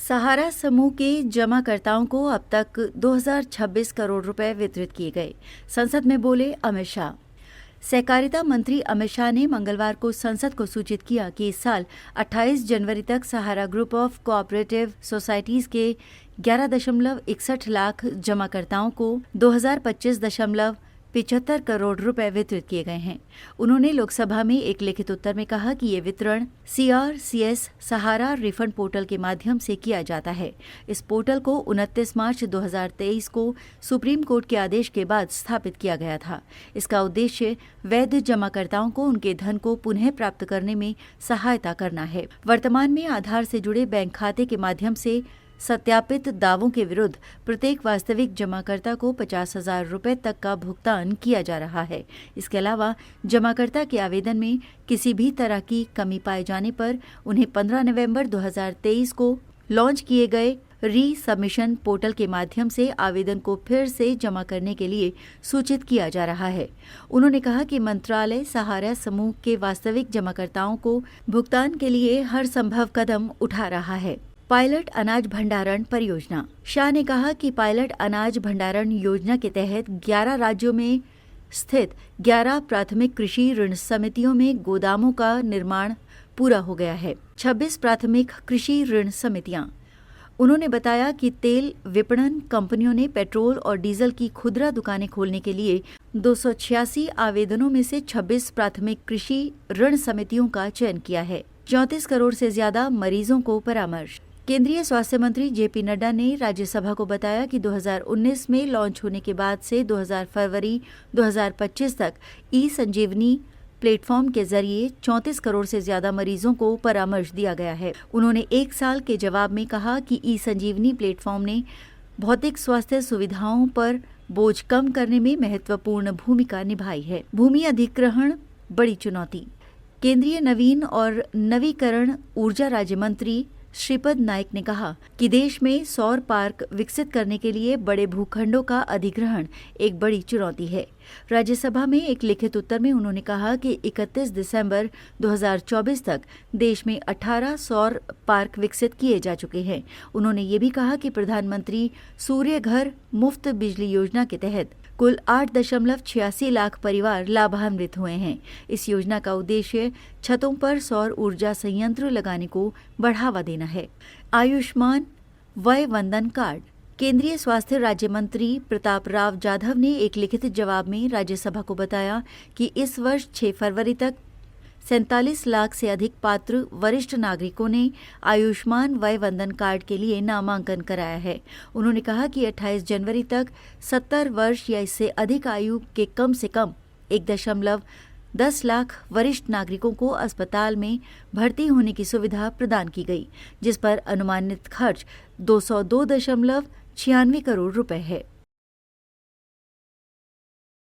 सहारा समूह के जमाकर्ताओं को अब तक 2026 करोड़ रुपए वितरित किए गए। संसद में बोले अमित शाह। सहकारिता मंत्री अमित शाह ने मंगलवार को संसद को सूचित किया कि इस साल 28 जनवरी तक सहारा ग्रुप ऑफ कोऑपरेटिव सोसाइटीज के 11.61 लाख जमाकर्ताओं को 2025.75 करोड़ रुपए वितरित किए गए हैं। उन्होंने लोकसभा में एक लिखित उत्तर में कहा कि ये वितरण CRCS सहारा रिफंड पोर्टल के माध्यम से किया जाता है। इस पोर्टल को 29 मार्च 2023 को सुप्रीम कोर्ट के आदेश के बाद स्थापित किया गया था। इसका उद्देश्य वैध जमाकर्ताओं को उनके धन को पुनः प्राप्त करने में सहायता करना है। वर्तमान में आधार से जुड़े बैंक खाते के माध्यम से सत्यापित दावों के विरुद्ध प्रत्येक वास्तविक जमाकर्ता को 50,000 रुपए तक का भुगतान किया जा रहा है। इसके अलावा जमाकर्ता के आवेदन में किसी भी तरह की कमी पाए जाने पर उन्हें 15 नवंबर 2023 को लॉन्च किए गए री-सबमिशन पोर्टल के माध्यम से आवेदन को फिर से जमा करने के लिए सूचित किया जा रहा है। उन्होंने कहा कि मंत्रालय सहारा समूह के वास्तविक जमाकर्ताओं को भुगतान के लिए हर संभव कदम उठा रहा है। पायलट अनाज भंडारण परियोजना। शाह ने कहा कि पायलट अनाज भंडारण योजना के तहत 11 राज्यों में स्थित 11 प्राथमिक कृषि ऋण समितियों में गोदामों का निर्माण पूरा हो गया है। 26 प्राथमिक कृषि ऋण समितियां। उन्होंने बताया कि तेल विपणन कंपनियों ने पेट्रोल और डीजल की खुदरा दुकानें खोलने के लिए 286 आवेदनों में से 26 प्राथमिक कृषि ऋण समितियों का चयन किया है। 34 करोड़ से ज्यादा मरीजों को परामर्श। केंद्रीय स्वास्थ्य मंत्री JP नड्डा ने राज्यसभा को बताया कि 2019 में लॉन्च होने के बाद से 2000 फरवरी 2025 तक ई-संजीवनी प्लेटफॉर्म के जरिए 34 करोड़ से ज्यादा मरीजों को परामर्श दिया गया है। उन्होंने एक साल के जवाब में कहा कि ई-संजीवनी प्लेटफॉर्म ने भौतिक स्वास्थ्य सुविधाओं पर बोझ कम करने में महत्वपूर्ण भूमिका निभाई है। भूमि अधिग्रहण बड़ी चुनौती। केंद्रीय नवीन और नवीकरण ऊर्जा राज्य मंत्री श्रीपद नाइक ने कहा कि देश में सौर पार्क विकसित करने के लिए बड़े भूखंडों का अधिग्रहण एक बड़ी चुनौती है। राज्यसभा में एक लिखित उत्तर में उन्होंने कहा कि 31 दिसंबर 2024 तक देश में 18 सौर पार्क विकसित किए जा चुके हैं। उन्होंने ये भी कहा कि प्रधानमंत्री सूर्य घर मुफ्त बिजली योजना के तहत कुल 8.86 लाख परिवार लाभान्वित हुए हैं। इस योजना का उद्देश्य छतों पर सौर ऊर्जा संयंत्र लगाने को बढ़ावा देना है। आयुष्मान वय वंदन कार्ड। केंद्रीय स्वास्थ्य राज्य मंत्री प्रताप राव जाधव ने एक लिखित जवाब में राज्यसभा को बताया कि इस वर्ष 6 फरवरी तक 47 लाख से अधिक पात्र वरिष्ठ नागरिकों ने आयुष्मान वय वंदन कार्ड के लिए नामांकन कराया है। उन्होंने कहा कि 28 जनवरी तक 70 वर्ष या इससे अधिक आयु के कम से कम 1.10 लाख वरिष्ठ नागरिकों को अस्पताल में भर्ती होने की सुविधा प्रदान की गई, जिस पर अनुमानित खर्च 202.96 करोड़ रुपए है।